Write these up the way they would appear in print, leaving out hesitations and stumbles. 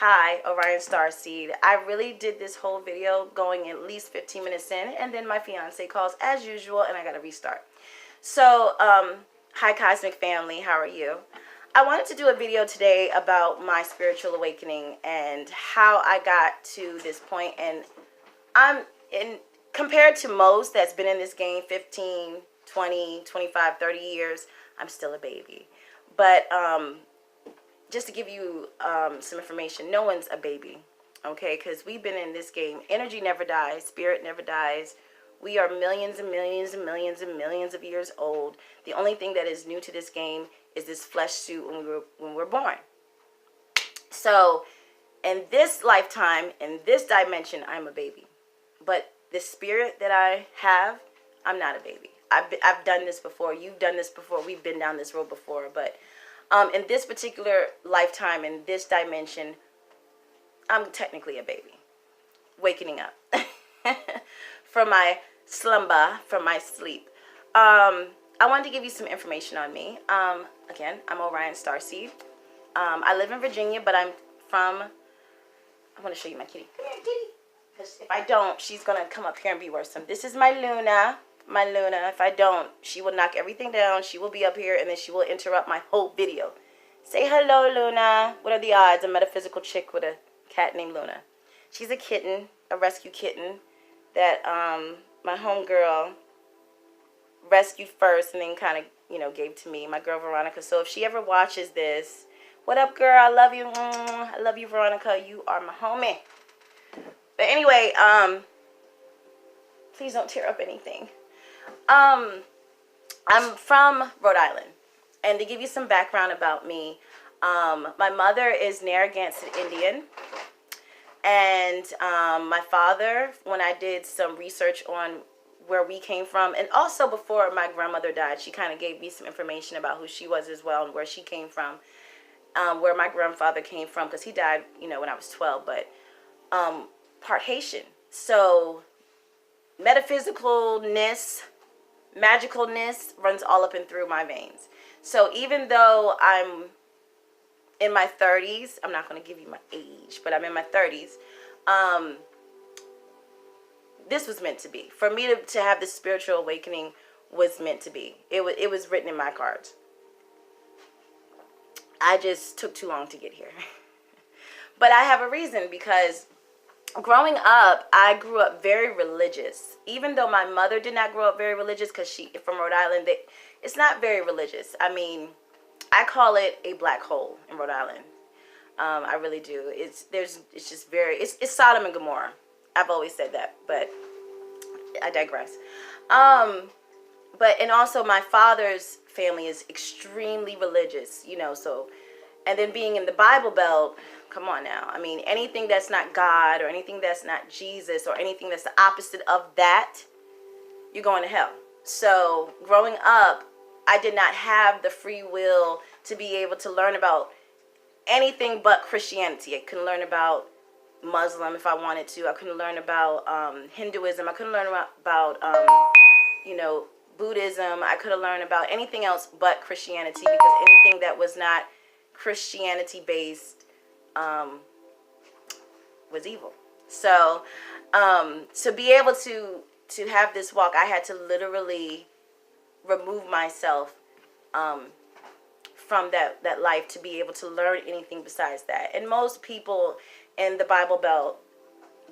Hi, Orion Starseed. I really did this whole video going at least 15 minutes in, and then my fiance calls as usual, and I gotta restart. So, hi Cosmic Family, how are you? I wanted to do a video today about my spiritual awakening and how I got to this point, and compared to most that's been in this game 15, 20, 25, 30 years, I'm still a baby. But just to give you some information, no one's a baby, okay? Because we've been in this game. Energy never dies. Spirit never dies. We are millions and millions and millions and millions of years old. The only thing that is new to this game is this flesh suit when we're born. So in this lifetime, in this dimension, I'm a baby. But the spirit that I have, I'm not a baby. I've done this before. You've done this before. We've been down this road before. But in this particular lifetime, in this dimension, I'm technically a baby, waking up from my slumber, from my sleep. I wanted to give you some information on me. Again, I'm Orion Starseed. I live in Virginia, but I'm from, I want to show you my kitty. Come here, kitty. Because if I don't, she's going to come up here and be worrisome. This is my Luna. My Luna. If I don't, she will knock everything down. She will be up here, and then she will interrupt my whole video. Say hello, Luna. What are the odds? A metaphysical chick with a cat named Luna. She's a kitten, a rescue kitten that my homegirl rescued first and then kind of, gave to me, my girl Veronica. So if she ever watches this, what up, girl? I love you. I love you, Veronica. You are my homie. But anyway, please don't tear up anything. I'm from Rhode Island. And to give you some background about me, my mother is Narragansett Indian. And my father, when I did some research on where we came from, and also before my grandmother died, she kind of gave me some information about who she was as well and where she came from, where my grandfather came from, because he died, when I was 12, but part Haitian. So metaphysicalness, magicalness runs all up and through my veins. So even though I'm in my 30s, I'm not going to give you my age, but I'm in my 30s, this was meant to be. For me to have this spiritual awakening was meant to be. It was written in my cards. I just took too long to get here. But I have a reason, because growing up, I grew up very religious. Even though my mother did not grow up very religious, because she from Rhode Island, it's not very religious. I mean, I call it a black hole in Rhode Island. I really do. It's Sodom and Gomorrah. I've always said that, but I digress. And also my father's family is extremely religious, so, and then being in the Bible Belt, come on now. I mean, anything that's not God or anything that's not Jesus or anything that's the opposite of that, you're going to hell. So growing up, I did not have the free will to be able to learn about anything but Christianity. I couldn't learn about Muslim if I wanted to. I couldn't learn about Hinduism. I couldn't learn about Buddhism. I could have learned about anything else but Christianity, because anything that was not Christianity based was evil. So to be able to have this walk, I had to literally remove myself from that life to be able to learn anything besides that. And most people in the Bible Belt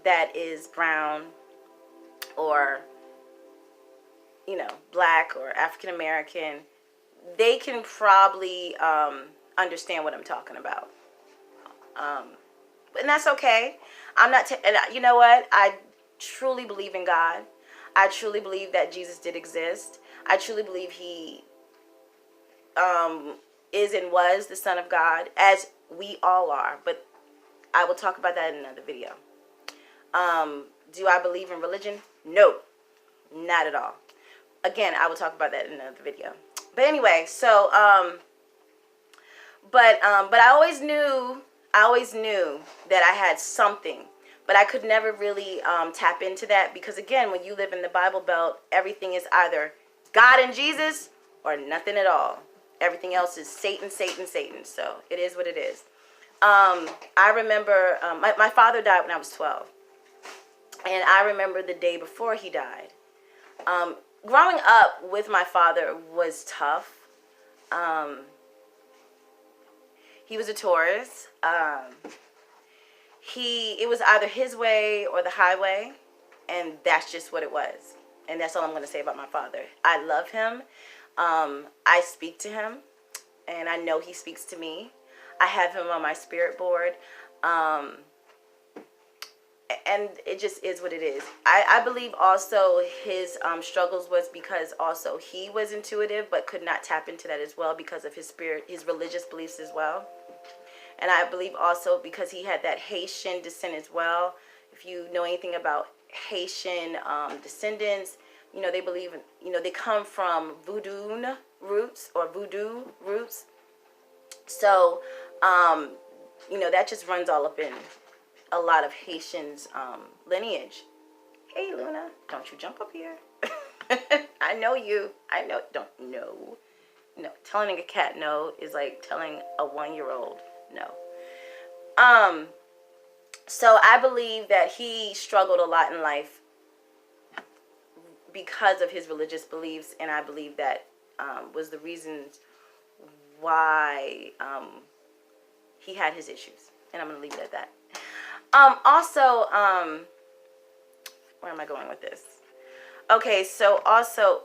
that is brown or black or African American, they can probably understand what I'm talking about. And that's okay. I'm not and you know what? I truly believe in God. I truly believe that Jesus did exist. I truly believe he is and was the Son of God, as we all are. But I will talk about that in another video. Do I believe in religion? No, not at all. Again, I will talk about that in another video. But anyway, so but I always knew that I had something, but I could never really tap into that, because again, when you live in the Bible Belt, everything is either God and Jesus or nothing at all. Everything else is Satan, Satan, Satan. So it is what it is. I remember my father died when I was 12. And I remember the day before he died. Growing up with my father was tough. He was a Taurus. It was either his way or the highway, and that's just what it was. And that's all I'm going to say about my father. I love him. I speak to him, and I know he speaks to me. I have him on my spirit board. And it just is what it is. I believe also his struggles was because also he was intuitive but could not tap into that as well because of his spirit, his religious beliefs as well. And I believe also because he had that Haitian descent as well. If you know anything about Haitian descendants, they believe, they come from voodoo roots. So, that just runs all up in a lot of Haitians' lineage. Hey, Luna, don't you jump up here. I know you. I know. Don't know. No, telling a cat no is like telling a 1-year-old no. So I believe that he struggled a lot in life because of his religious beliefs, and I believe that was the reasons why he had his issues. And I'm going to leave it at that. Also, where am I going with this? Okay, so also,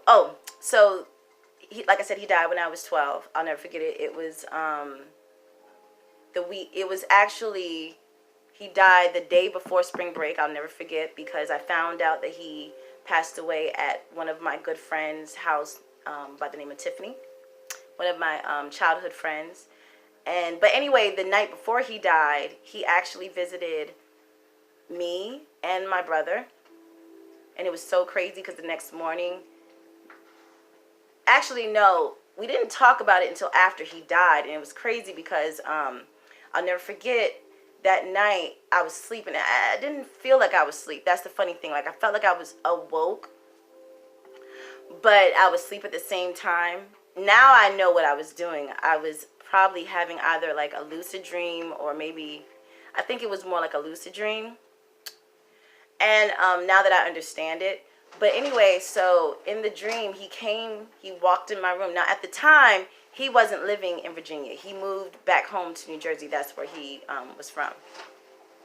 like I said, he died when I was 12. I'll never forget it. It was he died the day before spring break. I'll never forget because I found out that he passed away at one of my good friends' house by the name of Tiffany, one of my childhood friends. But anyway, the night before he died, he actually visited me and my brother. And it was so crazy because the next morning, actually, no, we didn't talk about it until after he died. And it was crazy because I'll never forget that night I was sleeping. I didn't feel like I was asleep. That's the funny thing. Like I felt like I was awoke, but I was asleep at the same time. Now I know what I was doing. I was probably having either like a lucid dream or maybe, I think it was more like a lucid dream. And now that I understand it. But anyway, so in the dream, he walked in my room. Now at the time, he wasn't living in Virginia. He moved back home to New Jersey. That's where he was from.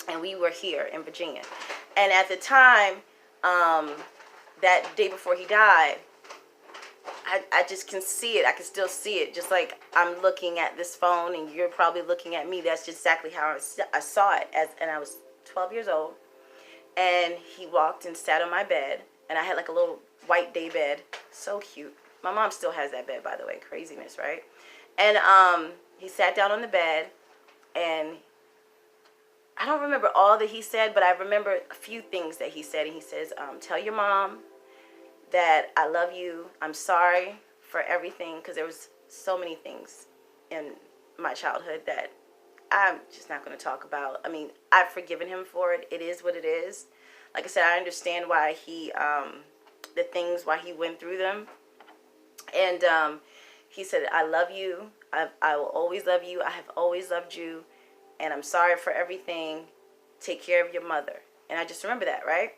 And we were here in Virginia. And at the time, that day before he died, I just can see it. I can still see it. Just like I'm looking at this phone and you're probably looking at me. That's just exactly how I saw it. And I was 12 years old. And he walked and sat on my bed. And I had like a little white day bed. So cute. My mom still has that bed, by the way. Craziness, right? And he sat down on the bed. And I don't remember all that he said, but I remember a few things that he said. And he says, tell your mom that I love you. I'm sorry for everything, because there was so many things in my childhood that I'm just not going to talk about. I mean, I've forgiven him for it. It is what it is. Like I said, I understand why why he went through them. And he said, I love you. I will always love you. I have always loved you. And I'm sorry for everything. Take care of your mother. And I just remember that, right?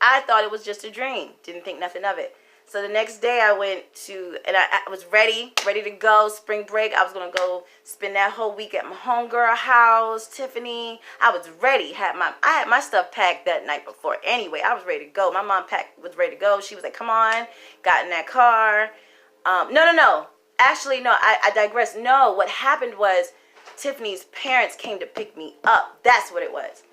I thought it was just a dream. Didn't think nothing of it. So the next day I went to, and I was ready to go. Spring break. I was going to go spend that whole week at my homegirl house, Tiffany. I was ready. I had my stuff packed that night before. Anyway, I was ready to go. My mom was ready to go. She was like, come on. Got in that car. No. Actually, no, I digress. No, what happened was Tiffany's parents came to pick me up. That's what it was.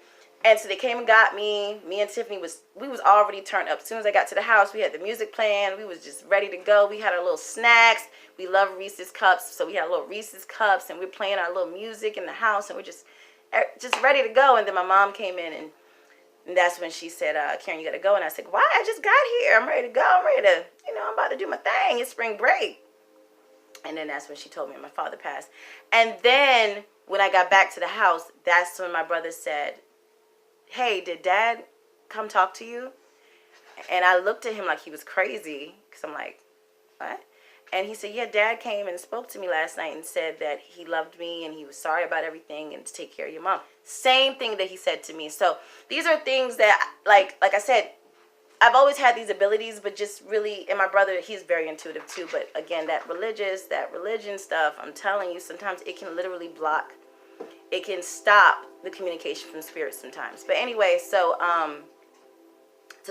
And so they came and got me. Me and Tiffany we was already turned up. As soon as I got to the house, we had the music playing. We was just ready to go. We had our little snacks. We love Reese's Cups. So we had little Reese's Cups, and we're playing our little music in the house, and we're just ready to go. And then my mom came in, and that's when she said, Karen, you got to go. And I said, why? I just got here. I'm ready to go. I'm ready to, I'm about to do my thing. It's spring break. And then that's when she told me my father passed. And then when I got back to the house, that's when my brother said, hey, did Dad come talk to you? And I looked at him like he was crazy, because I'm like, what? And he said, yeah, Dad came and spoke to me last night and said that he loved me and he was sorry about everything and to take care of your mom. Same thing that he said to me. So these are things that, like I said, I've always had these abilities, but just really, and my brother, he's very intuitive too. But again, that religion stuff, I'm telling you, sometimes it can literally block, it can stop the communication from spirit sometimes. But anyway, so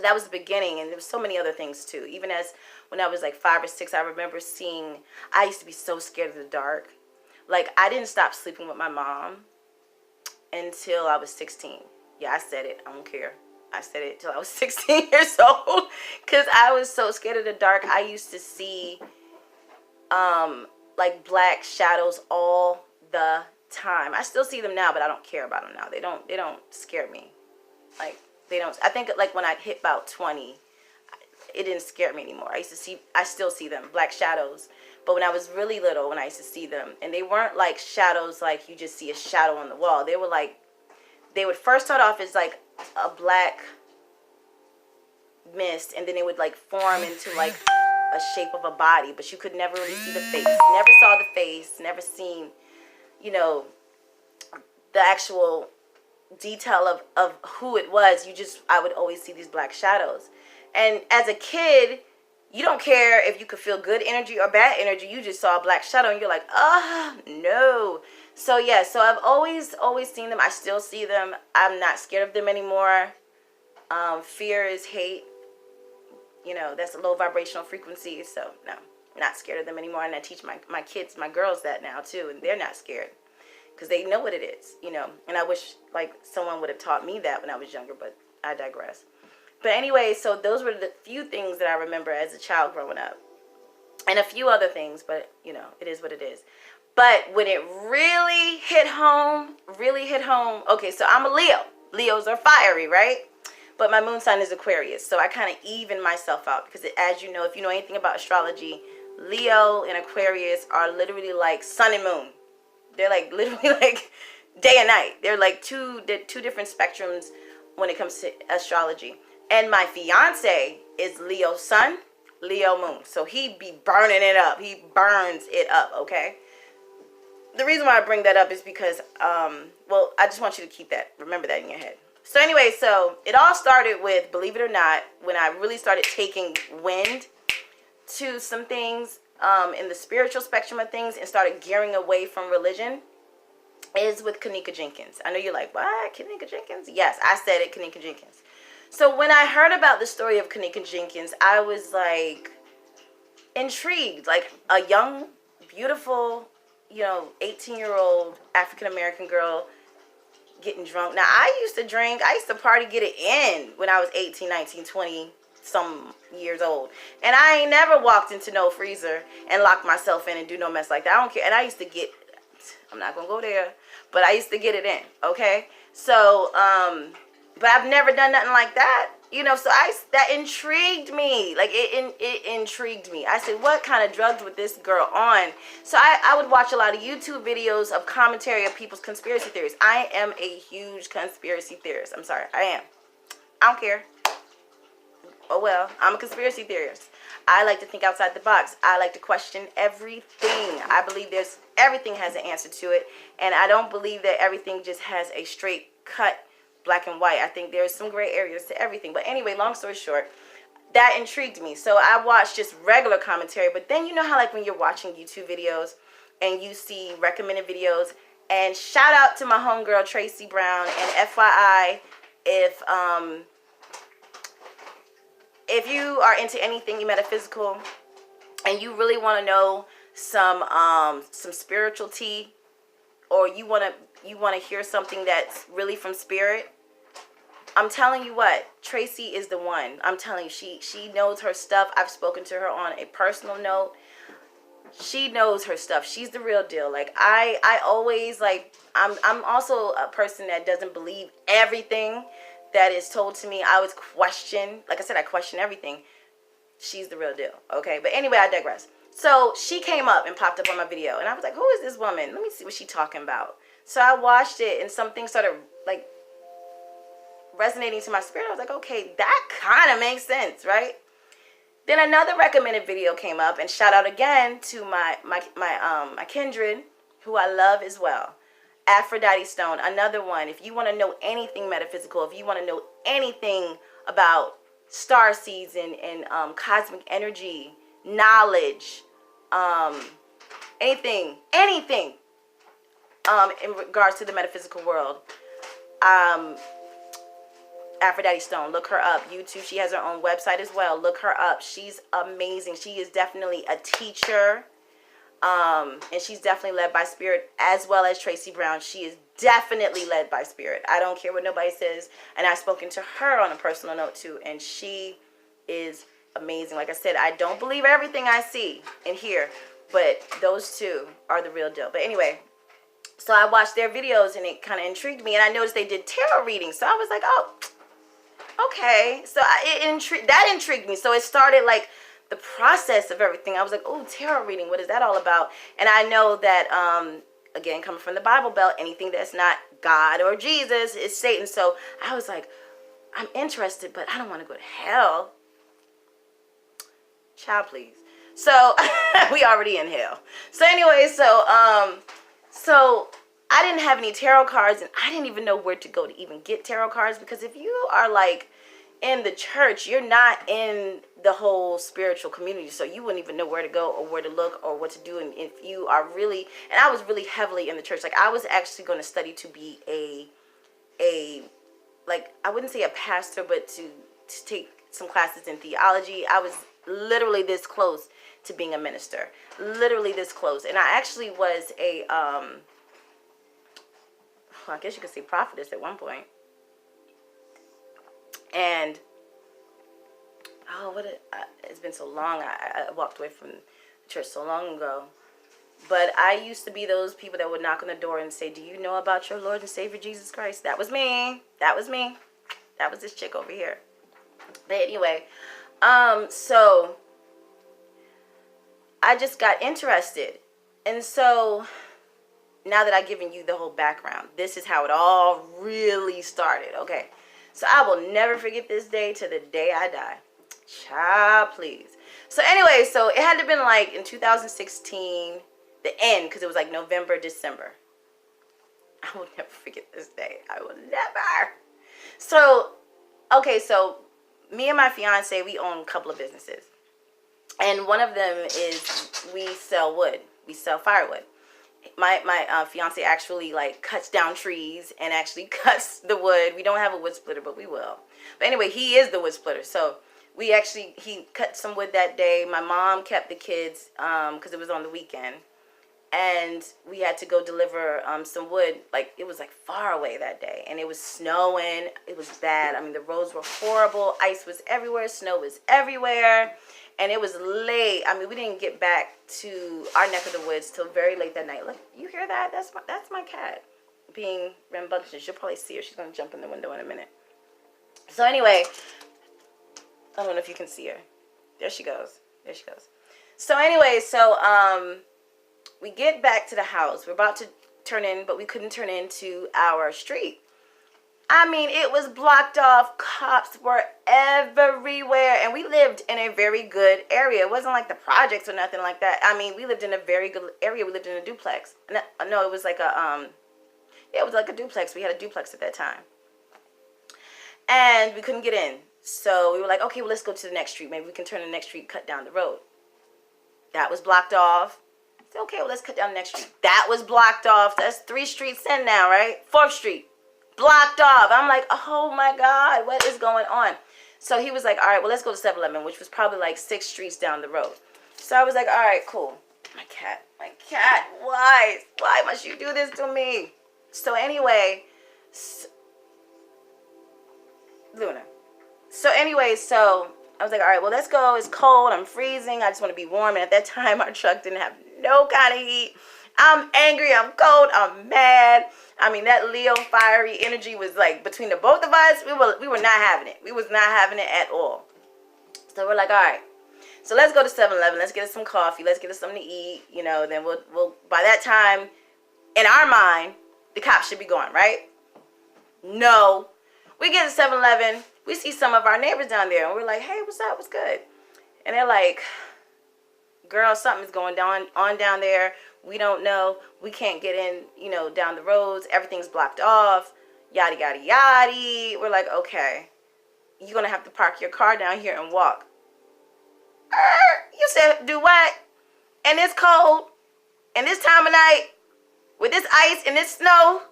that was the beginning, and there was so many other things too. Even as when I was like 5 or 6, I remember seeing, I used to be so scared of the dark. Like, I didn't stop sleeping with my mom until I was 16. Yeah, I said it. I don't care. I said it till I was 16 years old because I was so scared of the dark. I used to see like black shadows all the time. I still see them now, but I don't care about them now. They don't scare me. Like, they don't. I think like when I hit about 20, it didn't scare me anymore. I still see them, black shadows. But when I was really little, when I used to see them, and they weren't like shadows like you just see a shadow on the wall. They were like, they would first start off as like a black mist, and then it would like form into like a shape of a body, but you could never really see the face. Never saw the face, never seen, you know, the actual detail of who it was. I would always see these black shadows. And as a kid, you don't care if you could feel good energy or bad energy. You just saw a black shadow and you're like, oh, no. So, yeah, so I've always seen them. I still see them. I'm not scared of them anymore. Fear is hate. You know, that's a low vibrational frequency. So, no, not scared of them anymore. And I teach my kids, my girls that now, too. And they're not scared because they know what it is, you know. And I wish, like, someone would have taught me that when I was younger, but I digress. But anyway, so those were the few things that I remember as a child growing up. And a few other things, but, you know, it is what it is. But when it really hit home, okay, so I'm a Leo. Leos are fiery, right? But my moon sign is Aquarius, so I kind of even myself out because, as you know, if you know anything about astrology, Leo and Aquarius are literally like sun and moon. They're like literally like day and night. They're like two different spectrums when it comes to astrology. And my fiance is Leo sun, Leo moon. So he be burning it up. He burns it up, okay? The reason why I bring that up is because, well, I just want you to keep that, remember that in your head. So anyway, so it all started with, believe it or not, when I really started taking wind to some things in the spiritual spectrum of things and started gearing away from religion, is with Kenneka Jenkins. I know you're like, what? Kenneka Jenkins? Yes, I said it, Kenneka Jenkins. So when I heard about the story of Kenneka Jenkins, I was like intrigued. Like a young, beautiful, you know, 18-year-old African-American girl getting drunk. Now, I used to drink. I used to party, get it in when I was 18, 19, 20 some years old. And I ain't never walked into no freezer and locked myself in and do no mess like that. I don't care. And I used to get, I'm not going to go there, but I used to get it in, okay? So, but I've never done nothing like that, you know, so that intrigued me. Like, it intrigued me. I said, what kind of drugs would this girl on? So I would watch a lot of YouTube videos of commentary of people's conspiracy theories. I am a huge conspiracy theorist. I'm sorry, I am. I don't care. Oh, well, I'm a conspiracy theorist. I like to think outside the box. I like to question everything. I believe everything has an answer to it. And I don't believe that everything just has a straight cut black and white. I think there's some gray areas to everything. But anyway, long story short, that intrigued me. So I watched just regular commentary. But then you know how like when you're watching YouTube videos and you see recommended videos, and shout out to my homegirl Tracy Brown, and FYI, if you are into anything metaphysical and you really want to know some spiritual tea, or you want to hear something that's really from spirit, I'm telling you what, Tracy is the one. I'm telling you, she knows her stuff. I've spoken to her on a personal note. She knows her stuff. She's the real deal. Like I always like, I'm also a person that doesn't believe everything that is told to me. I always question, like I said, I question everything. She's the real deal, okay? But anyway, I digress. So she came up and popped up on my video, and I was like, who is this woman? Let me see what she's talking about. So I watched it, and some things started like resonating to my spirit. I was like, okay, that kind of makes sense, right? Then another recommended video came up, and shout out again to my kindred, who I love as well. Aphrodite Stone, another one. If you want to know anything metaphysical, if you want to know anything about star seeds and cosmic energy, knowledge, anything in regards to the metaphysical world, Aphrodite Stone, look her up. YouTube, she has her own website as well. Look her up. She's amazing. She is definitely a teacher. And she's definitely led by spirit, as well as Tracy Brown. She is definitely led by spirit. I don't care what nobody says. And I've spoken to her on a personal note too, and she is amazing. Like I said, I don't believe everything I see and hear, but those two are the real deal. But anyway, so I watched their videos and it kind of intrigued me, and I noticed they did tarot readings. So I was like, oh, okay. So that intrigued me. So it started like the process of everything. I was like, oh, tarot reading, what is that all about? And I know that, again, coming from the Bible Belt, anything that's not God or Jesus is Satan. So I was like, I'm interested, but I don't want to go to hell. Child, please. So we already in hell. So anyway, so I didn't have any tarot cards, and I didn't even know where to go to even get tarot cards, because if you are like in the church, you're not in the whole spiritual community, so you wouldn't even know where to go or where to look or what to do. And if you are really, and I was really heavily in the church, like I was actually going to study to be a like, I wouldn't say a pastor, but to take some classes in theology. I was literally this close to being a minister, literally this close. And I actually was a I guess you could say prophetess at one point. And it's been so long. I walked away from the church so long ago. But I used to be those people that would knock on the door and say, do you know about your Lord and Savior Jesus Christ? That was me. That was me. That was this chick over here. But anyway, so I just got interested. And so now that I've given you the whole background, this is how it all really started, okay? So I will never forget this day to the day I die. Child, please. So anyway, so it had to have been like in 2016, the end, because it was like November, December. I will never forget this day. I will never. So, okay, so me and my fiance, we own a couple of businesses. And one of them is we sell wood. We sell firewood. My fiance actually like cuts down trees and actually cuts the wood. We don't have a wood splitter, but we will. But anyway, he is the wood splitter. So he cut some wood that day. My mom kept the kids because it was on the weekend. And we had to go deliver some wood. Like, it was like far away that day. And it was snowing. It was bad. I mean, the roads were horrible. Ice was everywhere. Snow was everywhere. And it was late. I mean, we didn't get back to our neck of the woods till very late that night. Look, you hear that? That's my cat being rambunctious. You'll probably see her. She's going to jump in the window in a minute. So anyway, I don't know if you can see her. There she goes. There she goes. So anyway, we get back to the house. We're about to turn in, but we couldn't turn into our street. I mean, it was blocked off. Cops were everywhere. And we lived in a very good area. It wasn't like the projects or nothing like that. I mean, we lived in a very good area. We lived in a duplex. No, it was like it was like a duplex. We had a duplex at that time. And we couldn't get in. So we were like, okay, well, let's go to the next street. Maybe we can turn the next street, cut down the road. That was blocked off. So, okay, well, let's cut down the next street. That was blocked off. That's 3 streets in now, right? 4th Street. Blocked off. I'm like, oh my God, what is going on? So he was like, all right, well, let's go to 7-Eleven, which was probably like 6 streets down the road. So I was like, all right, cool. My cat, why must you do this to me? So anyway, Luna. So anyway, so I was like, all right, well, let's go. It's cold. I'm freezing. I just want to be warm. And at that time, our truck didn't have no kind of heat. I'm angry. I'm cold. I'm mad. I mean, that Leo fiery energy was like between the both of us. We were not having it. We was not having it at all. So we're like, all right. So let's go to 7-Eleven. Let's get us some coffee. Let's get us something to eat. You know, then we'll by that time, in our mind, the cops should be gone, right? No. We get to 7-Eleven. We see some of our neighbors down there, and we're like, hey, what's up? What's good? And they're like, girl, something's going on down there. We don't know. We can't get in, down the roads. Everything's blocked off. Yada, yada, yada. We're like, okay, you're going to have to park your car down here and walk. You said, do what? And it's cold. And this time of night, with this ice and this snow,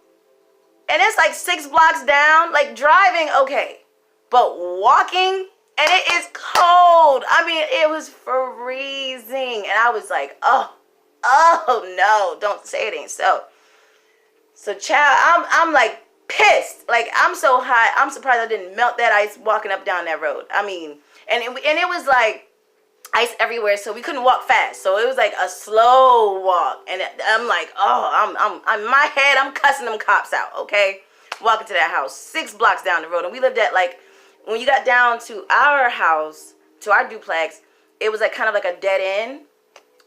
and it's like 6 blocks down, like driving, okay. But walking, and it is cold. I mean, it was freezing. And I was like, oh no, don't say it ain't so. So child, I'm like pissed. Like, I'm so hot. I'm surprised I didn't melt that ice walking up down that road. I mean, and it was like ice everywhere, so we couldn't walk fast. So it was like a slow walk. And I'm like, oh, I'm in my head, I'm cussing them cops out, okay? Walking to that house 6 blocks down the road. And we lived at, like, when you got down to our house, to our duplex, it was like kind of like a dead end.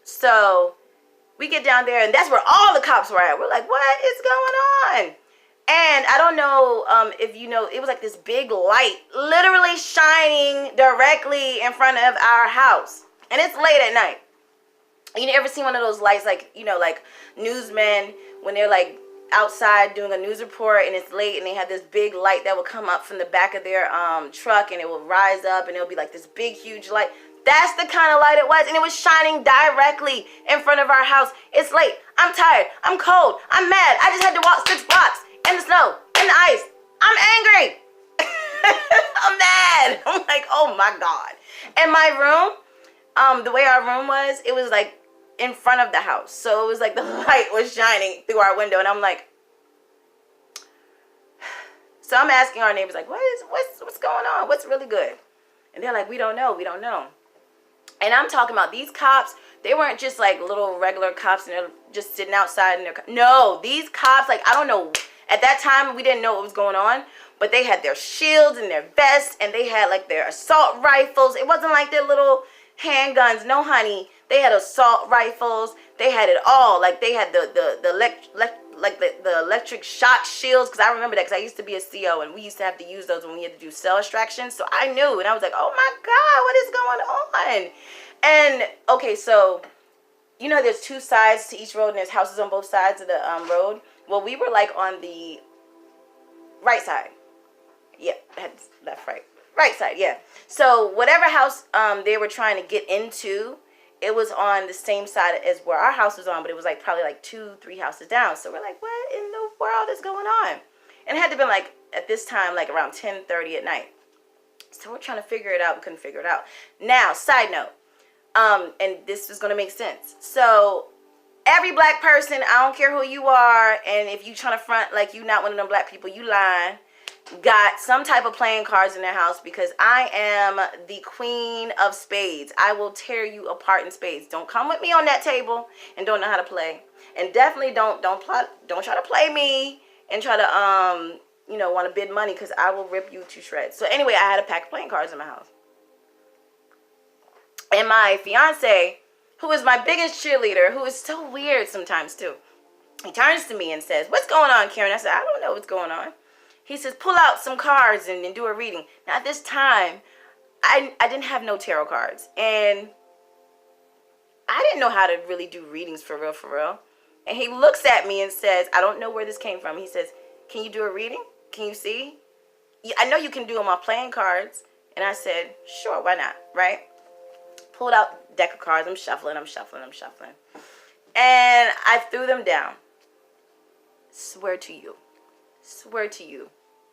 So we get down there, and that's where all the cops were at. We're like, what is going on? And I don't know if you know, it was like this big light literally shining directly in front of our house. And it's late at night. You ever seen one of those lights, like, like newsmen when they're like outside doing a news report and it's late and they have this big light that will come up from the back of their truck and it will rise up and it'll be like this big, huge light. That's the kind of light it was. And it was shining directly in front of our house. It's late. I'm tired. I'm cold. I'm mad. I just had to walk 6 blocks. In the snow, in the ice. I'm angry. I'm mad. I'm like, oh my God. And my room, the way our room was, it was like in front of the house. So it was like the light was shining through our window. And I'm like, so I'm asking our neighbors, like, what's going on? What's really good? And they're like, we don't know. And I'm talking about these cops. They weren't just like little regular cops and they're just sitting outside in their no, these cops, like, I don't know. At that time, we didn't know what was going on, but they had their shields and their vests, and they had, like, their assault rifles. It wasn't like their little handguns. No, honey. They had assault rifles. They had it all. Like, they had the electric shock shields, because I remember that, because I used to be a CO, and we used to have to use those when we had to do cell extraction. So I knew, and I was like, oh, my God, what is going on? And, okay, so, there's 2 sides to each road, and there's houses on both sides of the road. Well, we were like on the right side. Yeah, left, right side, yeah. So whatever house they were trying to get into, it was on the same side as where our house was on, but it was like probably like 2-3 houses down. So we're like, what in the world is going on? And it had to be like at this time, like around 10:30 at night. So we're trying to figure it out. We couldn't figure it out. Now, side note, and this is going to make sense. So every black person, I don't care who you are, and if you trying to front like you not one of them black people, you lying, got some type of playing cards in their house, because I am the queen of spades. I will tear you apart in spades. Don't come with me on that table and don't know how to play. And definitely don't try to play me and try to want to bid money, because I will rip you to shreds. So anyway, I had a pack of playing cards in my house. And my fiance, who is my biggest cheerleader, who is so weird sometimes too, he turns to me and says, what's going on, Karen? I said, I don't know what's going on. He says, pull out some cards and do a reading. Now, at this time, I didn't have no tarot cards. And I didn't know how to really do readings for real. And he looks at me and says, I don't know where this came from. He says, can you do a reading? Can you see? Yeah, I know you can do them on playing cards. And I said, sure, why not, right? Pulled out deck of cards. I'm shuffling. And I threw them down. Swear to you.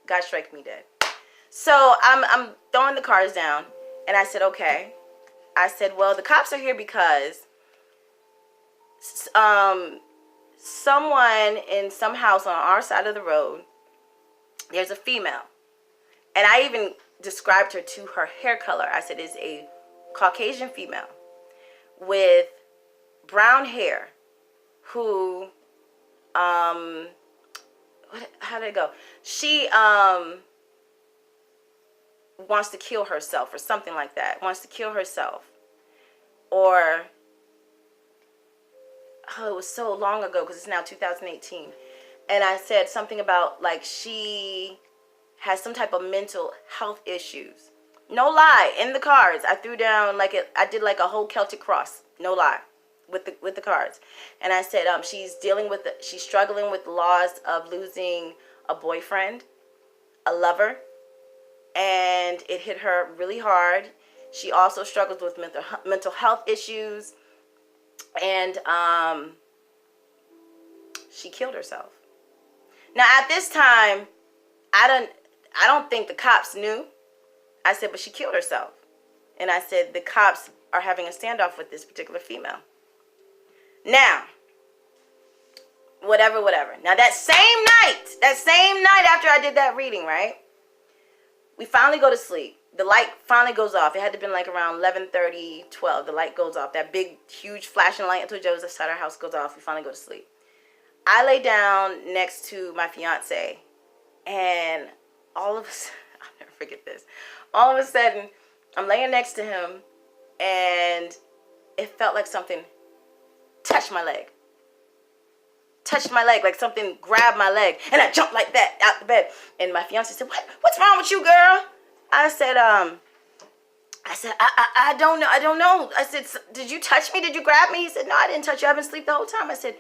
God strike me dead. So I'm throwing the cards down. And I said, okay. I said, well, the cops are here because someone in some house on our side of the road, there's a female. And I even described her to her hair color. I said, it's a Caucasian female with brown hair who, how did it go? She wants to kill herself or something like that. Wants to kill herself. Or, it was so long ago because it's now 2018. And I said something about like she has some type of mental health issues. No lie. In the cards, I threw down I did like a whole Celtic cross. No lie, with the cards, and I said, she's struggling with the loss of losing a boyfriend, a lover, and it hit her really hard. She also struggles with mental health issues, and she killed herself. Now at this time, I don't think the cops knew. I said, but she killed herself. And I said, the cops are having a standoff with this particular female. Now, whatever. Now that same night after I did that reading, right? We finally go to sleep. The light finally goes off. It had to have been like around 11:30, 12. The light goes off. That big, huge flashing light until Joe's outside our house goes off. We finally go to sleep. I lay down next to my fiance, and all of a sudden, I'll never forget this. All of a sudden, I'm laying next to him, and it felt like something touched my leg. Like something grabbed my leg, and I jumped like that out the bed. And my fiance said, "What's wrong with you, girl?" I said, I don't know. I said, "Did you touch me? Did you grab me?" He said, "No, I didn't touch you. I've been asleep the whole time." I said,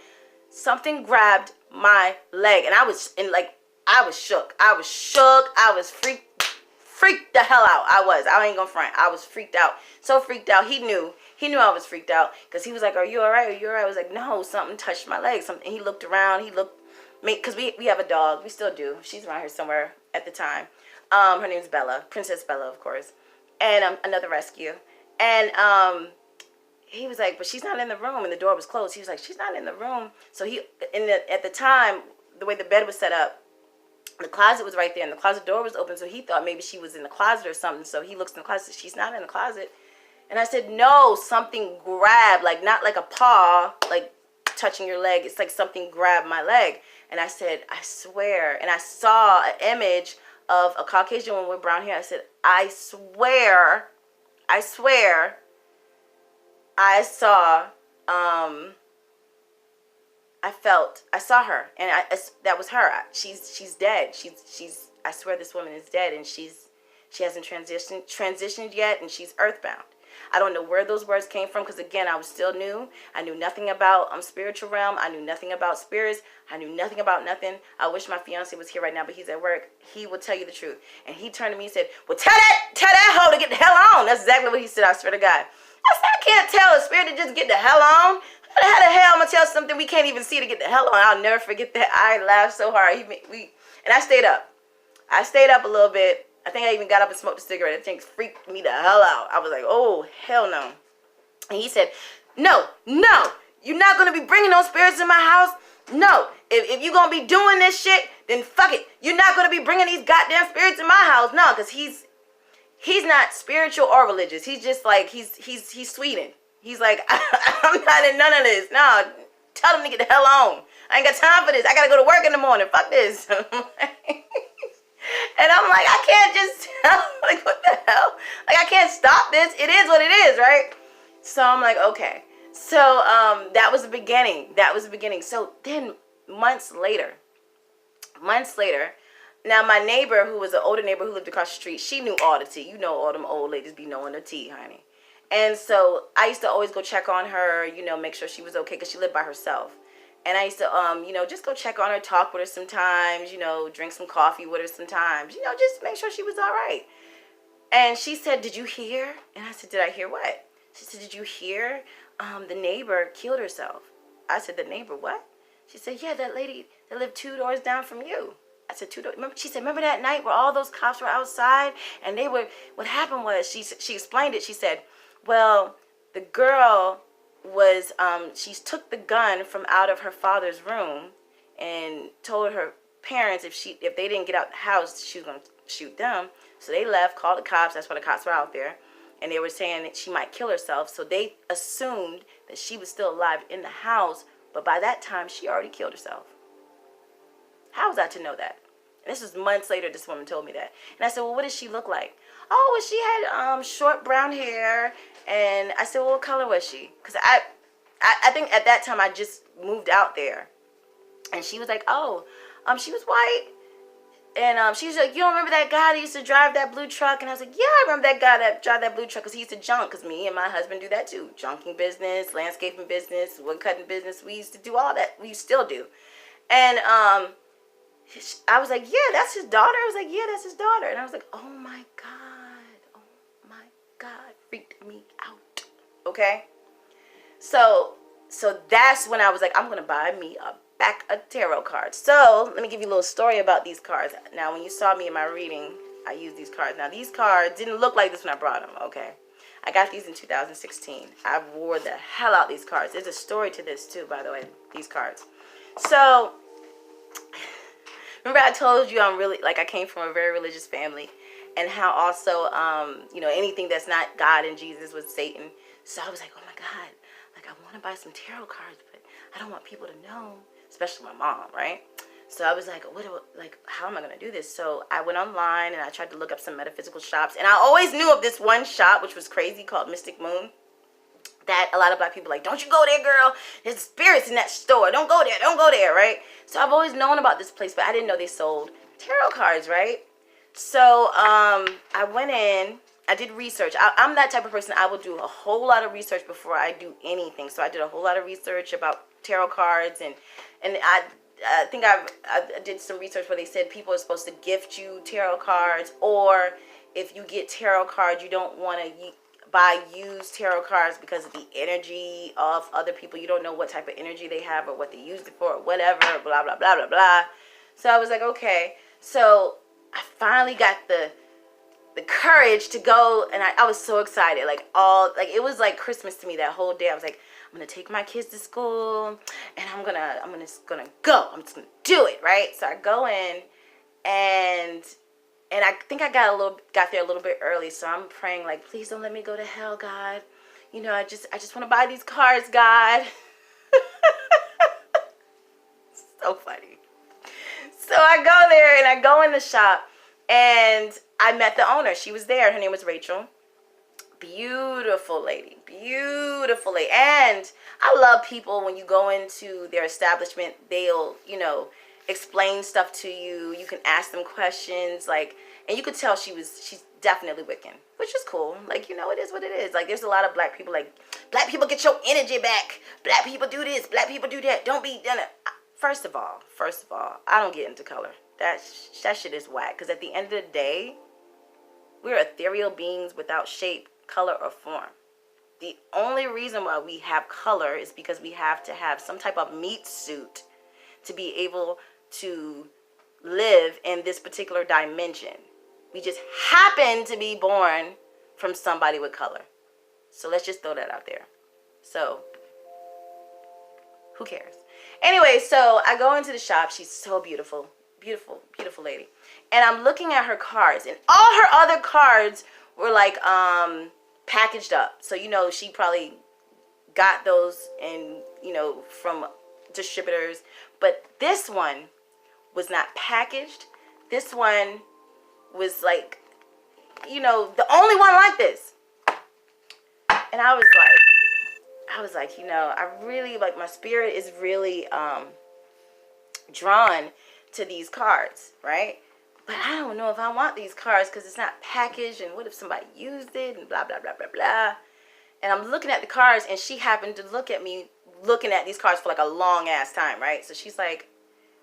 "Something grabbed my leg," and I was shook. I was freaked the hell out. I ain't gonna front. I was freaked out. So freaked out. He knew I was freaked out, because he was like, "Are you all right? Are you all right?" I was like, "No, something touched my leg." Something. He looked around. Because we have a dog. We still do. She's around here somewhere at the time. Her name's Bella, Princess Bella, of course, and another rescue. And he was like, "But she's not in the room," and the door was closed. He was like, "She's not in the room." So at the time, the way the bed was set up, the closet was right there, and the closet door was open. So he thought maybe she was in the closet or something. So he looks in the closet. She's not in the closet. And I said, "No, something grabbed, like not like a paw, like touching your leg. It's like something grabbed my leg." And I said, "I swear." And I saw an image of a Caucasian woman with brown hair. I said, I swear, I saw, I saw her, and that was her. She's dead. I swear this woman is dead, and she hasn't transitioned yet, and she's earthbound. I don't know where those words came from, because again, I was still new. I knew nothing about spiritual realm. I knew nothing about spirits. I knew nothing about nothing. I wish my fiance was here right now, but he's at work. He will tell you the truth. And he turned to me and said, "Well, tell that hoe to get the hell on." That's exactly what he said. I swear to God. I said, "I can't tell a spirit to just get the hell on. How the hell I'm gonna tell something we can't even see to get the hell on?" I'll never forget that. I laughed so hard. And I stayed up. I stayed up a little bit. I think I even got up and smoked a cigarette. That thing freaked me the hell out. I was like, "Oh, hell no." And he said, No, you're not going to be bringing those spirits in my house. No, if you're going to be doing this shit, then fuck it. You're not going to be bringing these goddamn spirits in my house. No, because he's not spiritual or religious. He's just like, he's Sweden. He's like, "I'm not in none of this. No, tell them to get the hell on. I ain't got time for this. I got to go to work in the morning. Fuck this." And I'm like, I can't just tell, like, what the hell? Like, I can't stop this. It is what it is, right? So I'm like, okay. So that was the beginning. So then months later, now my neighbor, who was an older neighbor who lived across the street, she knew all the tea. You know, all them old ladies be knowing the tea, honey. And so I used to always go check on her, make sure she was okay, because she lived by herself. And I used to, just go check on her, talk with her sometimes, drink some coffee with her sometimes, just make sure she was all right. And she said, "Did you hear?" And I said, "Did I hear what?" She said, "Did you hear? The neighbor killed herself." I said, "The neighbor what?" She said, "Yeah, that lady that lived 2 doors down from you." I said, 2 doors. She said, "Remember that night where all those cops were outside and what happened was," she explained it. She said, "Well, the girl was, she took the gun from out of her father's room and told her parents if they didn't get out the house, she was going to shoot them. So they left, called the cops. That's why the cops were out there. And they were saying that she might kill herself. So they assumed that she was still alive in the house. But by that time, she already killed herself." How was I to know that? And this was months later, this woman told me that. And I said, "Well, what does she look like?" "Oh, well, she had short brown hair." And I said, "Well, what color was she?" Because I think at that time I just moved out there. And she was like, "Oh, she was white." she was like, you don't remember that guy that used to drive that blue truck? And I was like, yeah, I remember that guy that drive that blue truck, because he used to junk, because me and my husband do that too. Junking business, landscaping business, wood cutting business. We used to do all that. We still do. And I was like, yeah, that's his daughter. I was like, yeah, that's his daughter. And I was like, oh my God, freaked me out. Okay? So that's when I was like, I'm going to buy me a back of tarot cards. So let me give you a little story about these cards. Now, when you saw me in my reading, I used these cards. Now, these cards didn't look like this when I brought them, okay? I got these in 2016. I wore the hell out these cards. There's a story to this too, by the way, these cards. So, remember I told you I'm really, like, I came from a very religious family, and how also, anything that's not God and Jesus was Satan. So I was like, oh my God, like, I want to buy some tarot cards, but I don't want people to know, especially my mom, right? So I was like, how am I going to do this? So I went online and I tried to look up some metaphysical shops, and I always knew of this one shop, which was crazy, called Mystic Moon, that a lot of black people like, don't you go there, girl. There's spirits in that store. Don't go there, right? So I've always known about this place, but I didn't know they sold tarot cards, right? So I went in, I did research. I'm that type of person. I will do a whole lot of research before I do anything. So I did a whole lot of research about tarot cards, and I think I did some research where they said people are supposed to gift you tarot cards, or if you get tarot cards, you don't want to buy used tarot cards because of the energy of other people. You don't know what type of energy they have or what they used it for or whatever, blah, blah, blah, blah, blah. So I was like, okay. So I finally got the courage to go, and I was so excited. It was like Christmas to me that whole day. I was like, I'm going to take my kids to school, and I'm just going to go. I'm just going to do it, right? So I go in, and I think I got there a little bit early, so I'm praying like, please don't let me go to hell, God. I just want to buy these cards, God. So funny. So I go there, and I go in the shop, and I met the owner. She was there. Her name was Rachel. Beautiful lady. And I love people when you go into their establishment, they'll, explain stuff to you. You can ask them questions, and you could tell she's definitely Wiccan, which is cool. It is what it is. There's a lot of black people, black people get your energy back. Black people do this. Black people do that. Don't be done it. First of all, I don't get into color. That shit is whack. Because at the end of the day, we're ethereal beings without shape, color, or form. The only reason why we have color is because we have to have some type of meat suit to be able to live in this particular dimension. We just happen to be born from somebody with color. So let's just throw that out there. So, who cares? Anyway, so I go into the shop. She's so beautiful. Beautiful lady. And I'm looking at her cards, and all her other cards were packaged up. So, she probably got those from distributors. But this one was not packaged. This one was the only one like this. And I was like, I really, my spirit is really drawn to these cards, right? But I don't know if I want these cards because it's not packaged, and what if somebody used it, and blah, blah, blah, blah, blah. And I'm looking at the cards, and she happened to look at me looking at these cards for a long ass time, right? So she's like,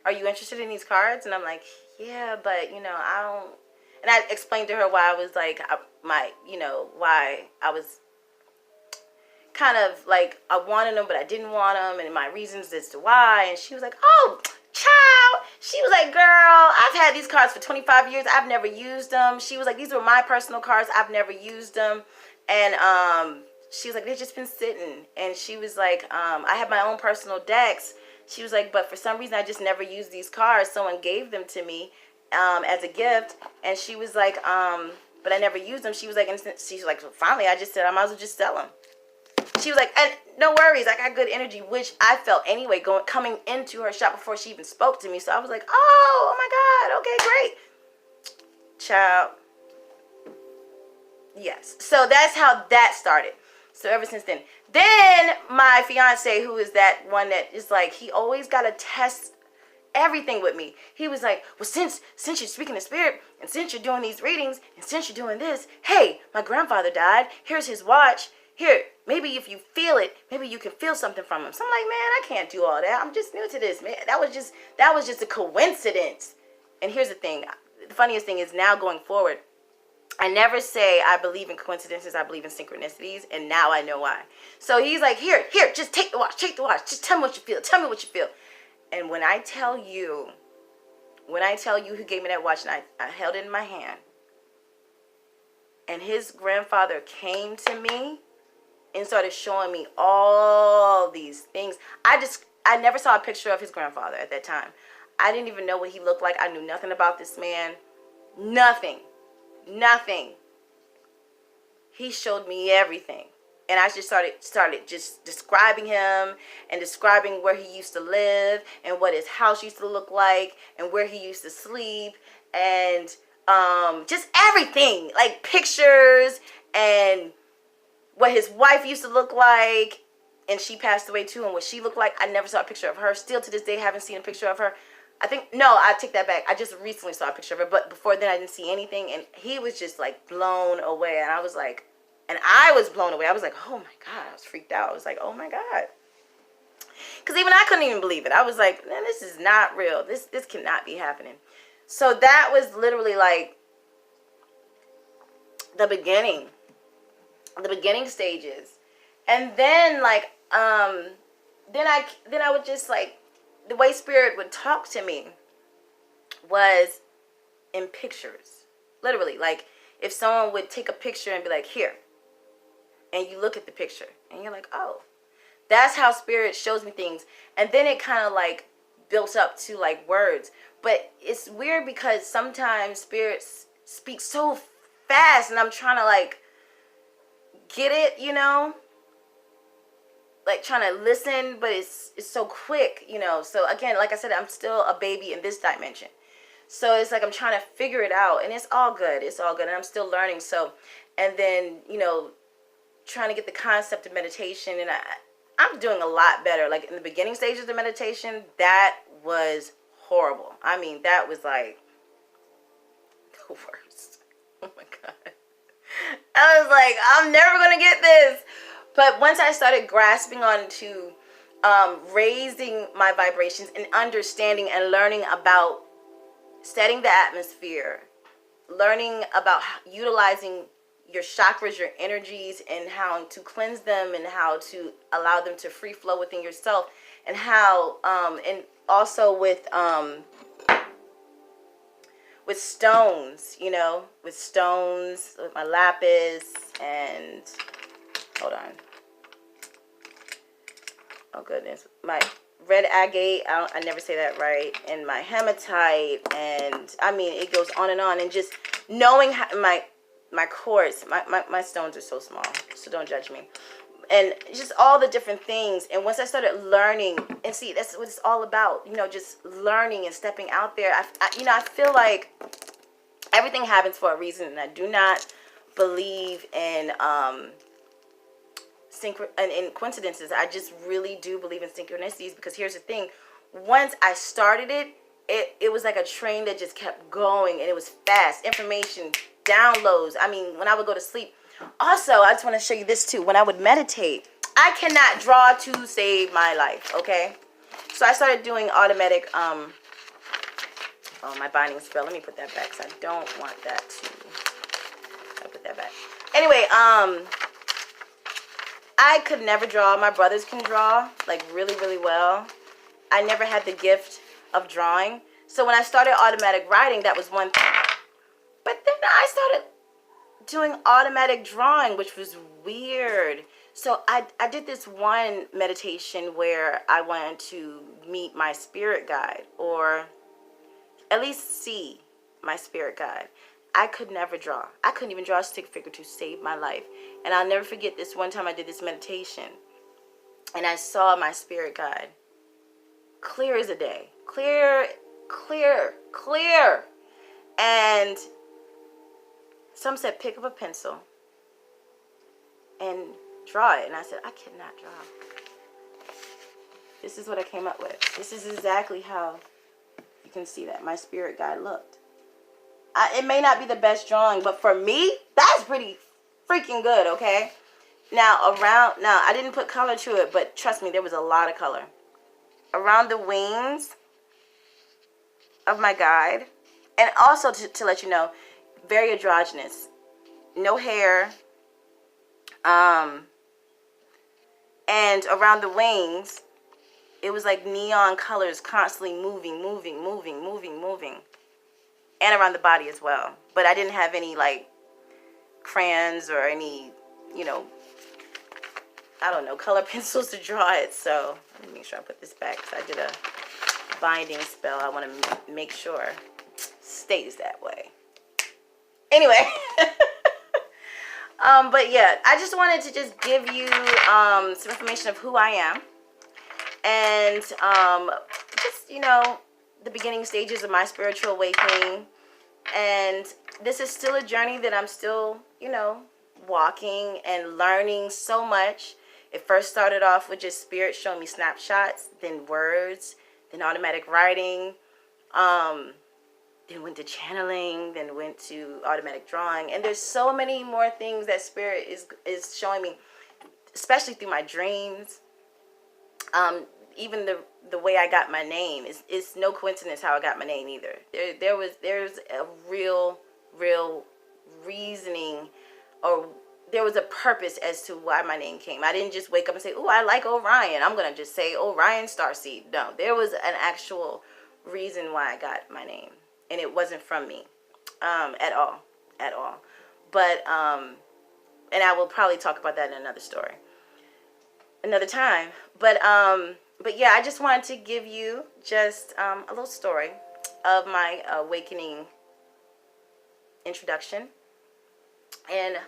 are you interested in these cards? And I'm like, yeah, but, I don't. And I explained to her why I was why I was kind of I wanted them, but I didn't want them, and my reasons as to why. And she was like, oh, child. She was like, girl, I've had these cards for 25 years. I've never used them. She was like, these were my personal cards. I've never used them. And she was like, they've just been sitting. And she was like, I have my own personal decks. She was like, but for some reason, I just never used these cards. Someone gave them to me as a gift. And she was like, but I never used them. She was like, so finally, I just said, I might as well just sell them. She was like, and no worries, I got good energy, which I felt anyway coming into her shop before she even spoke to me. So I was like, oh my God, okay, great. Child. Yes. So that's how that started. So ever since then. Then my fiance, who is that one that is he always got to test everything with me. He was like, well, since you're speaking in spirit, and since you're doing these readings, and since you're doing this, hey, my grandfather died. Here's his watch. Here, maybe if you feel it, maybe you can feel something from him. So I'm like, man, I can't do all that. I'm just new to this, man. That was just a coincidence. And here's the thing. The funniest thing is now going forward, I never say I believe in coincidences. I believe in synchronicities, and now I know why. So he's like, here, just take the watch. Just tell me what you feel. Tell me what you feel. And when I tell you who gave me that watch, and I held it in my hand, and his grandfather came to me and started showing me all these things. I never saw a picture of his grandfather at that time. I didn't even know what he looked like. I knew nothing about this man. Nothing. He showed me everything. And I just started just describing him and describing where he used to live and what his house used to look like and where he used to sleep and just everything, like pictures and what his wife used to look like, and she passed away too, and what she looked like. I never saw a picture of her. Still to this day, haven't seen a picture of her. I take that back. I just recently saw a picture of her, but before then I didn't see anything, and he was just like blown away, and I was blown away. I was like, oh my God, I was freaked out. I was like, oh my God. Because even I couldn't even believe it. I was like, man, this is not real. This cannot be happening. So that was literally like the beginning stages. And then like, then I would just like, the way spirit would talk to me was in pictures. Literally, like if someone would take a picture and be like, here, and you look at the picture and you're like, oh, that's how spirit shows me things. And then it kind of like built up to like words. But it's weird because sometimes spirits speak so fast and I'm trying to like get it, you know, like trying to listen, but it's so quick, you know. So again, like I said, I'm still a baby in this dimension. So it's like I'm trying to figure it out, and it's all good. And I'm still learning. So, and then, you know, trying to get the concept of meditation, and I'm doing a lot better. Like in the beginning stages of meditation, that was horrible. I mean, that was like the worst. Oh my God. I was like, I'm never going to get this. But once I started grasping on to raising my vibrations and understanding and learning about setting the atmosphere, learning about utilizing your chakras, your energies, and how to cleanse them and how to allow them to free flow within yourself, and how and also with stones, you know, with my lapis, and hold on, oh goodness, my red agate, I never say that right, and my hematite, and I mean it goes on, and just knowing how my quartz, my stones are so small, so don't judge me, and just all the different things. And once I started learning, and see, that's what it's all about, you know, just learning and stepping out there. I feel like everything happens for a reason, and I do not believe in in coincidences. I just really do believe in synchronicities, because here's the thing: once I started it was like a train that just kept going, and it was fast. Information, downloads. I mean, when I would go to sleep. Also, I just want to show you this too. When I would meditate, I cannot draw to save my life. Okay, so I started doing automatic. Oh, my bindings fell. Let me put that back, because I don't want that to. I'll put that back. Anyway, I could never draw. My brothers can draw, like really, really well. I never had the gift of drawing. So when I started automatic writing, that was one thing. But then I started doing automatic drawing, which was weird. So I did this one meditation where I wanted to meet my spirit guide, or at least see my spirit guide. I could never draw. I couldn't even draw a stick figure to save my life. And I'll never forget this one time I did this meditation, and I saw my spirit guide. Clear as a day. Clear. And some said, pick up a pencil and draw it. And I said, I cannot draw. This is what I came up with. This is exactly how can see that. My spirit guide looked. It may not be the best drawing, but for me, that's pretty freaking good, okay? Now, I didn't put color to it, but trust me, there was a lot of color. Around the wings of my guide, and also to let you know, very androgynous. No hair. And around the wings, it was like neon colors constantly moving. And around the body as well. But I didn't have any, like, crayons or any, you know, I don't know, color pencils to draw it. So let me make sure I put this back, because I did a binding spell. I want to make sure stays that way. Anyway. But yeah, I just wanted to just give you some information of who I am. And just, you know, the beginning stages of my spiritual awakening. And this is still a journey that I'm still, you know, walking and learning so much. It first started off with just spirit showing me snapshots, then words, then automatic writing, then went to channeling, then went to automatic drawing. And there's so many more things that spirit is showing me, especially through my dreams. Even the way I got my name is no coincidence how I got my name either. There's a real reasoning, or there was a purpose as to why my name came. I didn't just wake up and say, "Oh, I like Orion, I'm gonna just say Orion Starseed." No, there was an actual reason why I got my name, and it wasn't from me, at all. But and I will probably talk about that in another story, another time. But yeah, I just wanted to give you just a little story of my awakening introduction, and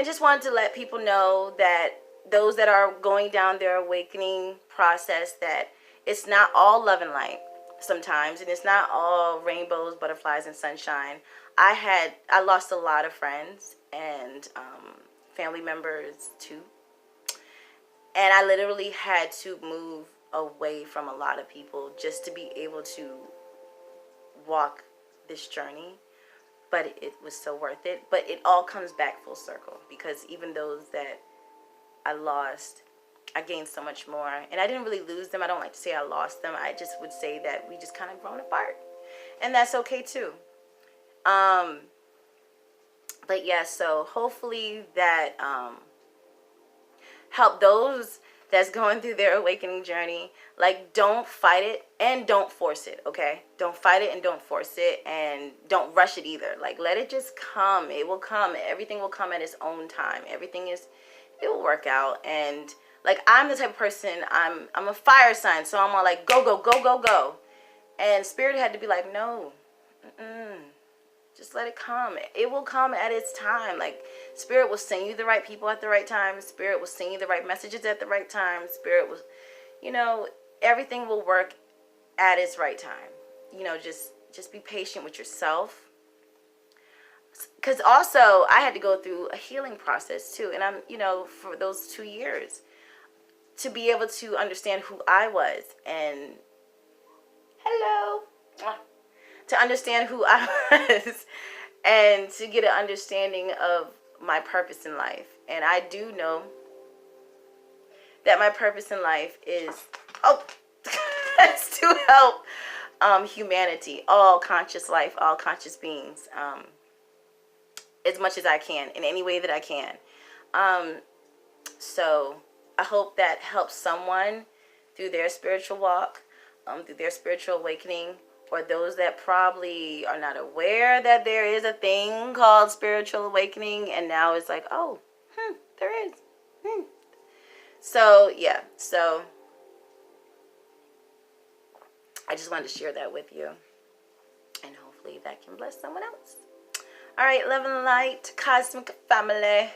just wanted to let people know that those that are going down their awakening process, that it's not all love and light sometimes, and it's not all rainbows, butterflies, and sunshine. I lost a lot of friends and family members too. And I literally had to move away from a lot of people just to be able to walk this journey. But it was so worth it. But it all comes back full circle, because even those that I lost, I gained so much more. And I didn't really lose them. I don't like to say I lost them. I just would say that we just kind of grown apart. And that's okay too. But yeah, so hopefully that help those that's going through their awakening journey. Like, don't fight it and don't force it, okay? Don't fight it and don't force it, and don't rush it either. Like, let it just come. It will come. Everything will come at its own time. It will work out. And like, I'm the type of person, I'm a fire sign, so I'm all like, go. And spirit had to be like, no, just let it come. It will come at its time. Like, spirit will send you the right people at the right time. Spirit will send you the right messages at the right time. Spirit will, you know, everything will work at its right time. You know, just be patient with yourself. Because also, I had to go through a healing process too. And I'm, you know, for those 2 years, to be able to understand who I was, and hello, to understand who I was, and to get an understanding of my purpose in life. And I do know that my purpose in life is to help humanity, all conscious life, all conscious beings, as much as I can, in any way that I can. So I hope that helps someone through their spiritual walk, through their spiritual awakening, or those that probably are not aware that there is a thing called spiritual awakening, and now it's like, oh, there is. So yeah, so I just wanted to share that with you, and hopefully that can bless someone else. All right, love and light, cosmic family.